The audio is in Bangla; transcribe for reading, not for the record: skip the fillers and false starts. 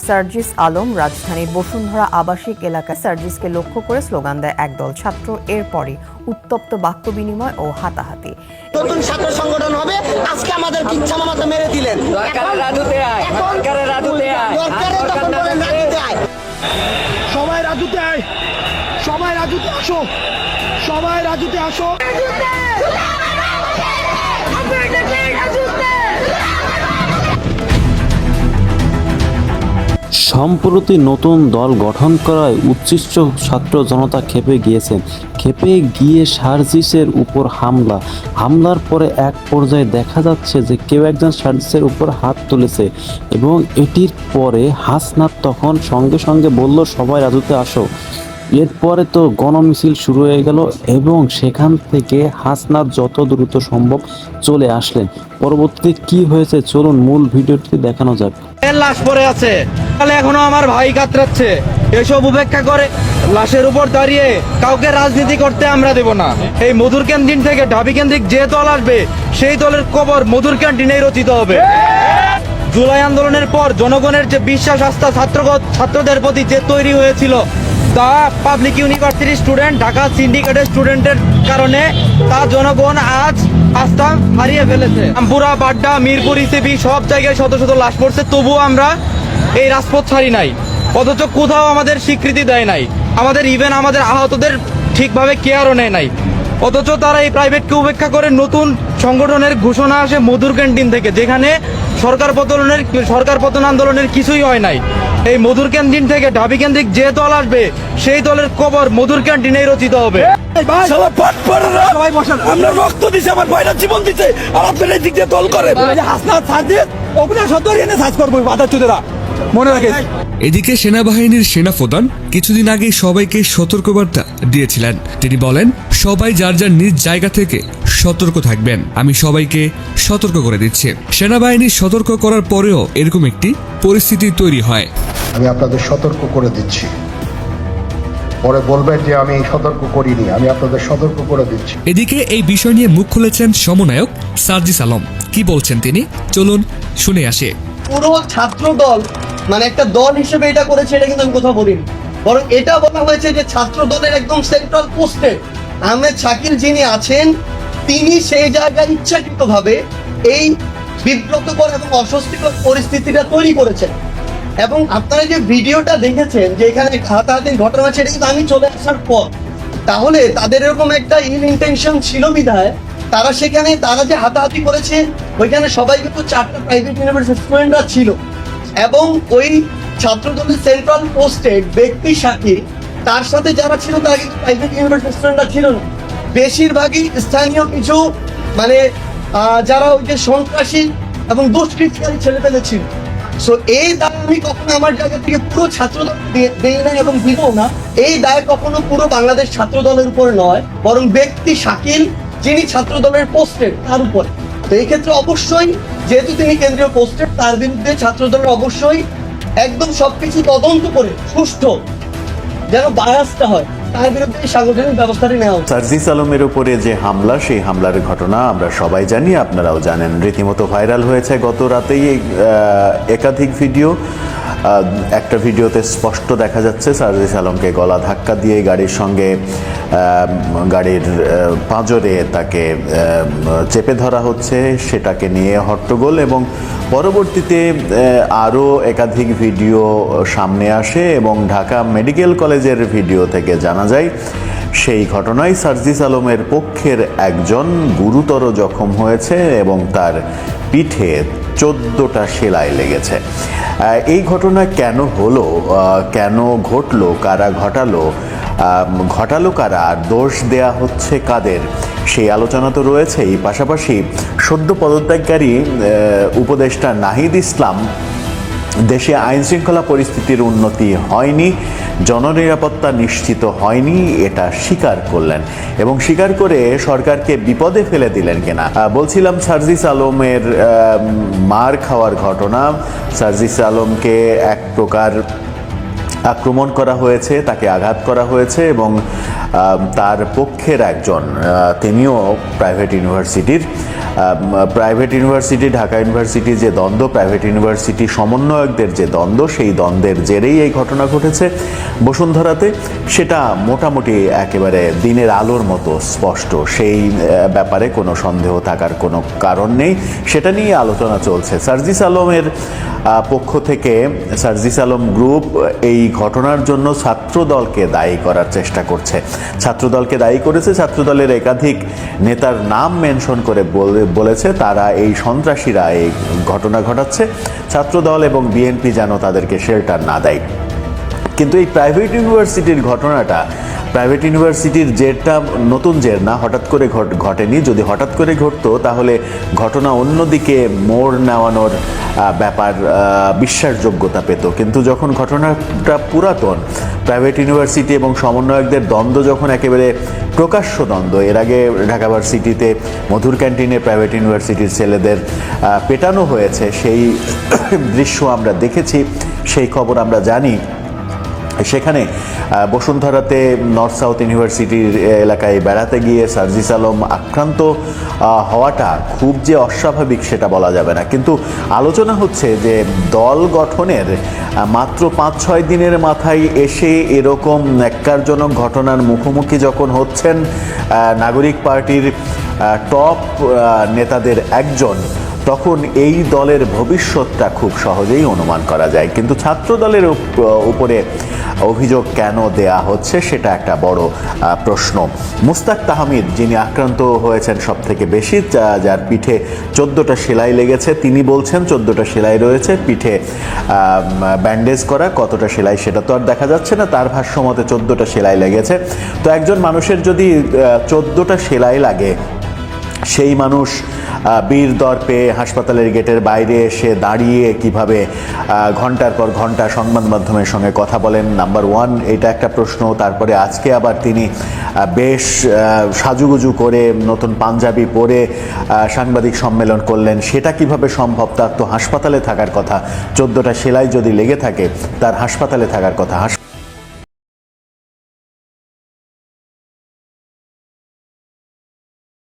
সার্জিস আলম রাজধানীর বসুন্ধরা আবাসিক এলাকায় সার্জিসকে লক্ষ্য করে স্লোগান দেয় একদল ছাত্র। এরপরই উত্তপ্ত বাক্য বিনিময় ও হাতাহাতি। নতুন ছাত্র সংগঠন হবে, আজকে আমাদের ইচ্ছা মতো মেরে দিলেন। সবাই রাজুতে আয়, সবাই রাজুতে আসো, সবাই রাজুতে আসো। সম্প্রতি নতুন দল গঠন করায় উচ্ছিষ্ট ছাত্র জনতা খেপে গিয়েছেন। খেপে গিয়ে সার্জিসের উপর হামলার পরে এক পর্যায়ে দেখা যাচ্ছে যে কেউ একজন সার্জিসের উপর হাত তুলেছে এবং এটির পরে হাসনাত তখন সঙ্গে সঙ্গে বলল সবাই রাজুতে আসো। এরপরে তো গণমিছিল শুরু হয়ে গেল এবং সেখান থেকে হাসনাত যত দ্রুত সম্ভব চলে আসলেন। পরবর্তীতে কি হয়েছে চলুন মূল ভিডিওটি দেখানো যাক। লাশ পড়ে আছে, তাহলে এখনো আমার ভাই কাতরাচ্ছে। এসব উপেক্ষা করে লাশের উপর দাঁড়িয়ে কাউকে রাজনীতি করতে আমরা দেব না। এই মধুর ক্যান্টিন থেকে ঢাবি কেন্দ্রিক যে দল আসবে সেই দলের কবর মধুর ক্যান্টিনেই রচিত হবে। জুলাই আন্দোলনের পর জনগণের যে বিশ্বাস আস্থা ছাত্রদের প্রতি যে তৈরি হয়েছিল তা পাবলিক ইউনিভার্সিটি স্টুডেন্ট, ঢাকা সিন্ডিকেটের স্টুডেন্টের কারণে তা জনগণ আজ আস্থা হারিয়ে ফেলেছে। রামপুরা, বাড্ডা, মিরপুর, ইসিবি সব জায়গায় শত শত লাশ পড়ছে, তবুও আমরা এই রাজপথ ছাড়ি নাই। অথচ কোথাও আমাদের স্বীকৃতি দেয় নাই, আমাদের আমাদের আহতদের ঠিকভাবে কেয়ারও নেয় নাই। অথচ তারা এই প্রাইভেটকে উপেক্ষা করে নতুন সংগঠনের ঘোষণা আসে মধুর ক্যান্টিন থেকে, যেখানে সরকার পতন আন্দোলনের কিছুই হয় নাই। এই মধুর ক্যান্টিন থেকে ঢাবি কেন্দ্রিক যে দল আসবে সেই দলের কবর মধুর ক্যান্টিনেই রচিত হবে। আমরা রক্ত দিছে, আমার ভাইরা জীবন দিছে, আর আপনারা এই দিক দিয়ে দল করে হাসনাত সার্জিস ওগুলা সদরি এনে সাজ করবো বাধাচুদেরা, মনে রাখেন। এদিকে সেনাবাহিনীর সেনাপ্রধান কিছুদিন আগে সবাইকে সতর্কবার্তা দিয়েছিলেন। তিনি বলেন সবাই যার যার নিজ জায়গা থেকে সতর্ক থাকবেন। আমি সবাইকে সতর্ক করে দিচ্ছি। সেনাবাহিনী সতর্ক করার পরেও এরকম একটি পরিস্থিতি তৈরি হয়। আমি আপনাদের সতর্ক করে দিচ্ছি, পরে বলবেন যে আমি সতর্ক করিনি, আমি আপনাদের সতর্ক করে দিচ্ছি। এদিকে এই বিষয় নিয়ে মুখ খুলেছেন সমন্বয়ক সার্জিস আলম। কি বলছেন তিনি, চলুন শুনে আসি। পুরো ছাত্র দল মানে একটা দল হিসেবে এটা করেছে, এটা কিন্তু আমি কোথাও বলিনি। বরং এটা বলা হয়েছে যে ছাত্র দলের একদম সেন্ট্রাল পোস্টে আহমেদ শাকিল যিনি আছেন, তিনি সেই জায়গায় ইচ্ছাকৃতভাবে এই বিব্রতকর এবং অস্বস্তিকর পরিস্থিতিটা তৈরি করেছেন। এবং আপনারা যে ভিডিওটা দেখেছেন যে এখানে হাতাহাতির ঘটনা আছে, এটা কিন্তু আমি চলে আসার পর। তাহলে তাদের এরকম একটা ইনটেনশন ছিল বিধায় তারা সেখানে তারা যে হাতাহাতি করেছে ওইখানে সবাই কিন্তু 4টা প্রাইভেট ইউনিভার্সিটি স্টুডেন্টরা ছিল এবং ওই ছাত্র দলের সেন্ট্রাল পোস্টে ব্যক্তি শাকিল তার সাথে যারা ছিল তারা কিন্তু প্রাইভেট ইউনিভার্সিটি স্টুডেন্টরা ছিল না, বেশিরভাগই স্থানীয় কিছু মানে যারা ওই যে সন্ত্রাসী এবং দুষ্কৃতিকারী ছেলেপেলে ছিল। সো এই দায় আমি কখনো আমার জায়গা থেকে পুরো ছাত্র দল দেই না এবং দিব না। এই দায় কখনো পুরো বাংলাদেশ ছাত্র দলের উপরে নয়, বরং ব্যক্তি শাকিল যিনি ছাত্র দলের পোস্টেড তার উপরে। তো এই ক্ষেত্রে অবশ্যই যেহেতু তিনি কেন্দ্রীয় পোস্টেড, তার বিরুদ্ধে ছাত্র দলের অবশ্যই একদম সবকিছু তদন্ত করে সুষ্ঠু যেন বায়াসটা হয় তার বিরুদ্ধে সাংগঠনিক ব্যবস্থাটি নেওয়া উচিত। সার্জিস আলমের উপরে যে হামলা, সেই হামলার ঘটনা আমরা সবাই জানি, আপনারাও জানেন। রীতিমতো ভাইরাল হয়েছে গত রাতেই একাধিক ভিডিও। একটা ভিডিওতে স্পষ্ট দেখা যাচ্ছে সার্জিস আলমকে গলা ধাক্কা দিয়ে গাড়ির সঙ্গে গাড়ির পাঁজরে তাকে চেপে ধরা হচ্ছে, সেটাকে নিয়ে হট্টগোল। এবং পরবর্তীতে আরও একাধিক ভিডিও সামনে আসে এবং ঢাকা মেডিকেল কলেজের ভিডিও থেকে জানা যায় সেই ঘটনায় সার্জিস আলমের পক্ষের একজন গুরুতর জখম হয়েছে এবং তার পিঠে 14টা সেলাই লেগেছে। এই ঘটনা কেন হলো, কেন ঘটলো, কারা ঘটালো কারা, দোষ দেয়া হচ্ছে কাদের, সেই আলোচনা তো রয়েছেই। পাশাপাশি সদ্য পদত্যাগকারী উপদেষ্টা নাহিদ ইসলাম দেশে আইন শৃঙ্খলা পরিস্থিতির উন্নতি হয়নি, জননিরাপত্তা নিশ্চিত হয়নি, এটা স্বীকার করলেন এবং স্বীকার করে সরকারকে বিপদে ফেলে দিলেন কিনা। বলছিলাম সার্জিস আলমের মার খাওয়ার ঘটনা। সার্জিস আলমকে এক প্রকার আক্রমণ করা হয়েছে, তাকে আঘাত করা হয়েছে এবং তার পক্ষের একজন তিনিও প্রাইভেট ইউনিভার্সিটি ঢাকা ইউনিভার্সিটি যে দ্বন্দ্ব, প্রাইভেট ইউনিভার্সিটি সমন্বয়কদের যে দ্বন্দ্ব, সেই দ্বন্দ্বের জেরেই এই ঘটনা ঘটেছে বসুন্ধরাতে। সেটা মোটামুটি একেবারে দিনের আলোর মতো স্পষ্ট, সেই ব্যাপারে কোনো সন্দেহ থাকার কোনো কারণ নেই। সেটা নিয়ে আলোচনা চলছে। সার্জিস আলমের পক্ষ থেকে সার্জিস আলম গ্রুপ এই ঘটনার জন্য ছাত্রদলকে দায়ী করার চেষ্টা করছে। ছাত্রদলকে দায়ী করেছে, ছাত্রদলের একাধিক নেতার নাম মেনশন করে বলেছে তারা এই সন্ত্রাসীরা এই ঘটনা ঘটাচ্ছে, ছাত্রদল এবং বিএনপি যেন তাদেরকে শেল্টার না দেয়। কিন্তু এই প্রাইভেট ইউনিভার্সিটির ঘটনাটা, প্রাইভেট ইউনিভার্সিটির জেরটা নতুন জের না, হঠাৎ করে ঘটেনি। যদি হঠাৎ করে ঘটতো তাহলে ঘটনা অন্যদিকে মোড় নেওয়ানোর ব্যাপার বিশ্বাসযোগ্যতা পেত। কিন্তু যখন ঘটনাটা পুরাতন, প্রাইভেট ইউনিভার্সিটি এবং সমন্বয়কদের দ্বন্দ্ব যখন একেবারে প্রকাশ্য দ্বন্দ্ব, এর আগে ঢাকা ভার্সিটিতে মধুর ক্যান্টিনে প্রাইভেট ইউনিভার্সিটির ছেলেদের পেটানো হয়েছে, সেই দৃশ্য আমরা দেখেছি, সেই খবর আমরা জানি। সেখানে বসুন্ধরাতে নর্থ সাউথ ইউনিভার্সিটির এলাকায় বেড়াতে গিয়ে সার্জিস আলম আক্রান্ত হওয়াটা খুব যে অস্বাভাবিক সেটা বলা যাবে না। কিন্তু আলোচনা হচ্ছে যে দল গঠনের মাত্র 5-6 দিনের মাথায় এসে এরকম ন্যাক্কারজনক ঘটনার মুখোমুখি যখন হচ্ছেন নাগরিক পার্টির টপ নেতাদের একজন, তখন এই দলের ভবিষ্যৎটা খুব সহজেই অনুমান করা যায়। কিন্তু ছাত্র দলের উপরে অভিযোগ কেন দেয়া হচ্ছে সেটা একটা বড় প্রশ্ন। মুস্তাক তাহমিদ, যিনি আক্রান্ত হয়েছেন সব থেকে বেশি, যার পিঠে 14টা সেলাই লেগেছে, তিনি বলছেন 14টা সেলাই রয়েছে, পিঠে ব্যান্ডেজ করা, কতটা সেলাই সেটা তো আর দেখা যাচ্ছে না, তার ভাষ্য মতে 14টা সেলাই লেগেছে। তো একজন মানুষের যদি 14টা সেলাই লাগে, সেই মানুষ বীর দর্পে হাসপাতালের গেটের বাইরে এসে দাঁড়িয়ে কিভাবে ঘন্টার পর ঘন্টা সংবাদ মাধ্যমের সঙ্গে কথা বলেন, নাম্বার 1 এটা একটা প্রশ্ন। তারপরে আজকে আবার তিনি বেশ সাজুগুজু করে নতুন পাঞ্জাবি পরে সাংবাদিক সম্মেলন করলেন, সেটা কিভাবে সম্ভব? তার তো হাসপাতালে থাকার কথা, 14টা সেলাই যদি লেগে থাকে তার হাসপাতালে থাকার কথা।